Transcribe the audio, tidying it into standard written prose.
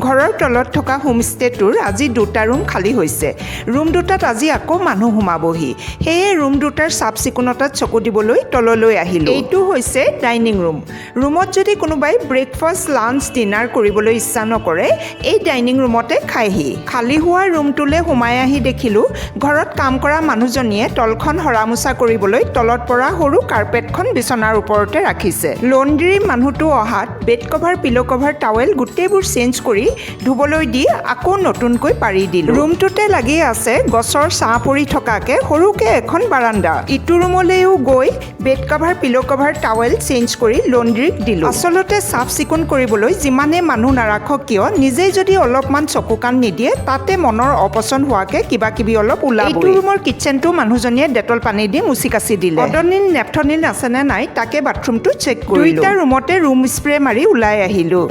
ঘৰৰ তলত থকা হোমষ্টেটোৰ আজি 2টা ৰুম খালী হৈছে। ৰুম 2টাত আজি আকৌ মানুহ সোমাবহি। সেয়ে ৰুম 2টাৰ চাফ চিকুণতাত চকু দিবলৈ তললৈ আহিলোঁ। এইটো হৈছে ডাইনিং ৰুম। ৰুমত যদি কোনোবাই ব্ৰেকফাষ্ট, লাঞ্চ, ডিনাৰ কৰিবলৈ ইচ্ছা নকৰে, এই ডাইনিং ৰুমতে খায়হি। খালী হোৱা ৰুমটোলৈ সোমাই আহি দেখিলোঁ ঘৰত কাম কৰা মানুহজনীয়ে তলখন হৰামোচা কৰিবলৈ তলত পৰা সৰু কাৰ্পেটখন বিচনাৰ ওপৰতে ৰাখিছে। লণ্ড্ৰীৰ মানুহটো অহাত বেড কভাৰ, পিলো কভাৰ, টাৱেল গোটেইবোৰ চেঞ্জ কৰি ধুবলৈ দি আকৌ নতুনকৈ পাৰি দিলোঁ। ৰুমটোতে লাগি আছে গছৰ ছাঁ পৰি থকাকে সৰুকে এখন বাৰাণ্ডা। ইটো ৰুমলৈও গৈ বেড কভাৰ, পিলো কভাৰ, টাৱেল চেঞ্জ কৰি লণ্ড্ৰীক দিলোঁ। আচলতে চাফ চিকুণ কৰিবলৈ যিমানে মানুহ নাৰাখক কিয়, নিজেই যদি অলপমান চকু কাণ নিদিয়ে তাতে মনৰ অপচন্দ হোৱাকে কিবা কিবি অলপ ওলাবই। এইটো ৰুমৰ কিটচেনটো মানুহজনীয়ে ডেটল পানী দি মুচি কাচি দিলে। অডনিল, নেপথনিল আছেনে নাই তাকে বাথৰুমটো চেক কৰিলোঁ। 2টা ৰুমতে ৰুম স্প্ৰে মাৰি ওলাই আহিলোঁ।